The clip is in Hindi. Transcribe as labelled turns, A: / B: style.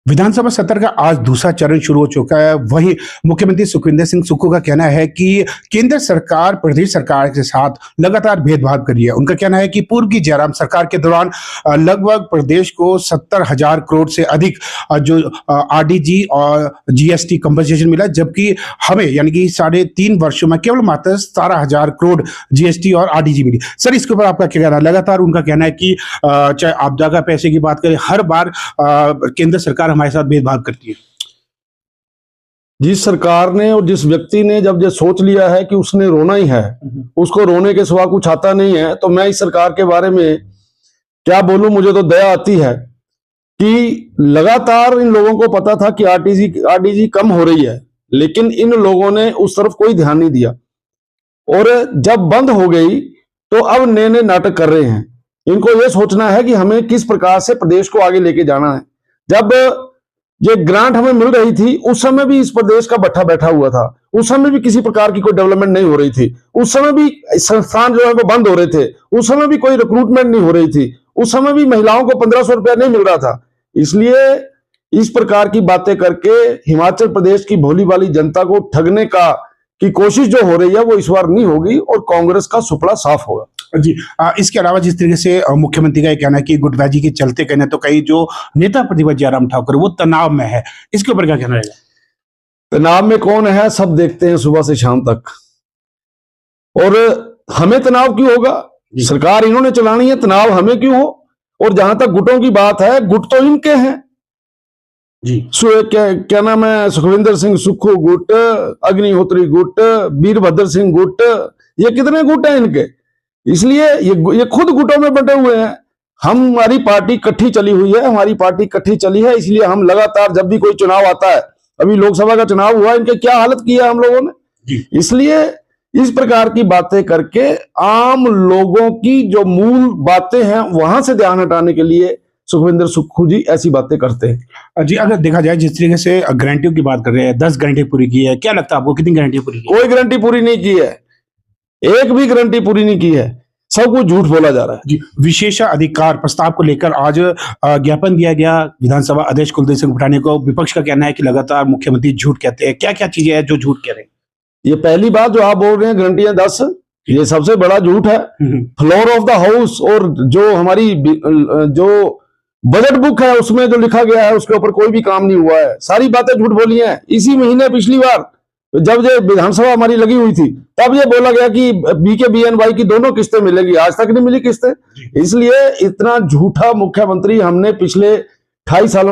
A: विधानसभा सत्र का आज दूसरा चरण शुरू हो चुका है। वहीं मुख्यमंत्री सुखविंदर सिंह सुक्खू का कहना है कि केंद्र सरकार प्रदेश सरकार के साथ लगातार भेदभाव कर रही है। उनका कहना है कि पूर्व की जयराम सरकार के दौरान लगभग प्रदेश को 70,000 करोड़ से अधिक जो आरडीजी और जीएसटी कंपनसेशन मिला, जबकि हमें यानी कि 3.5 वर्षों में केवल मात्र 17,000 करोड़ जीएसटी और आरडीजी मिली। सर, इसके ऊपर आपका क्या कहना है? लगातार उनका कहना है कि चाहे आपदा का पैसे की बात करें, हर बार केंद्र सरकार हमारे साथ भेदभाव करती है।
B: जिस सरकार ने और जिस व्यक्ति ने जब ये सोच लिया है कि उसने रोना ही है, उसको रोने के सिवा कुछ आता नहीं है, तो मैं इस सरकार के बारे में क्या बोलूं। मुझे तो दया आती है कि लगातार इन लोगों को पता था कि आरडीजी कम हो रही है, लेकिन इन लोगों ने उस तरफ कोई ध्यान नहीं दिया और जब बंद हो गई तो अब नए नए नाटक कर रहे हैं। इनको यह सोचना है कि हमें किस प्रकार से प्रदेश को आगे लेके जाना है। जब ये ग्रांट हमें मिल रही थी उस समय भी इस प्रदेश का भट्ठा बैठा हुआ था, उस समय भी किसी प्रकार की कोई डेवलपमेंट नहीं हो रही थी, उस समय भी संस्थान जो है वो बंद हो रहे थे, उस समय भी कोई रिक्रूटमेंट नहीं हो रही थी, उस समय भी महिलाओं को 1500 रुपया नहीं मिल रहा था। इसलिए इस प्रकार की बातें करके हिमाचल प्रदेश की भोली भाली जनता को ठगने की कोशिश जो हो रही है वो इस बार नहीं होगी और कांग्रेस का सुपड़ा साफ होगा।
A: जी, इसके अलावा जिस तरीके से मुख्यमंत्री का ये कहना है कि गुटबाजी के चलते कहना तो कई जो नेता प्रतिपक्ष जयराम ठाकुर वो तनाव में है, इसके ऊपर क्या कहना है?
B: तनाव में कौन है सब देखते हैं सुबह से शाम तक, और हमें तनाव क्यों होगा? सरकार इन्होंने चलानी है, तनाव हमें क्यों हो? और जहां तक गुटों की बात है, गुट तो इनके हैं जी। क्या नाम है, सुखविंदर सिंह सुक्खू गुट, अग्निहोत्री गुट, वीरभद्र सिंह गुट, ये कितने गुट हैं इनके। इसलिए ये खुद गुटों में बंटे हुए हैं। हमारी पार्टी इकट्ठी चली हुई है, हमारी पार्टी इकट्ठी चली है, इसलिए हम लगातार जब भी कोई चुनाव आता है, अभी लोकसभा का चुनाव हुआ, इनके क्या हालत की है हम लोगों ने। इसलिए इस प्रकार की बातें करके आम लोगों की जो मूल बातें हैं वहां से ध्यान हटाने के लिए सुखविंदर सुक्खू जी ऐसी बातें करते हैं।
A: जी, अगर देखा जाए जिस तरीके से गारंटियों की बात कर रहे हैं, 10 गारंटी पूरी की है, क्या लगता है आपको कितनी गारंटी पूरी की?
B: कोई गारंटी पूरी नहीं की है, एक भी गारंटी पूरी नहीं की है, सब कुछ झूठ बोला जा रहा है।
A: जी, विशेषाधिकार प्रस्ताव को लेकर आज ज्ञापन दिया गया विधानसभा अध्यक्ष कुलदीप सिंह पठानिया को। विपक्ष का कहना है कि लगातार मुख्यमंत्री झूठ कहते हैं। क्या क्या चीजें हैं जो झूठ कह रहे हैं?
B: ये पहली बात जो आप बोल रहे हैं गारंटियां 10, ये सबसे बड़ा झूठ है। फ्लोर ऑफ द हाउस और जो हमारी जो बजट बुक है उसमें जो लिखा गया है उसके ऊपर कोई भी काम नहीं हुआ है, सारी बातें झूठ बोली हैं। इसी महीने पिछली बार जब ये विधानसभा हमारी लगी हुई थी तब ये बोला गया कि BKBNY की दोनों किस्तें मिलेगी, आज तक नहीं मिली किस्तें। इसलिए इतना झूठा मुख्यमंत्री हमने पिछले 28 सालों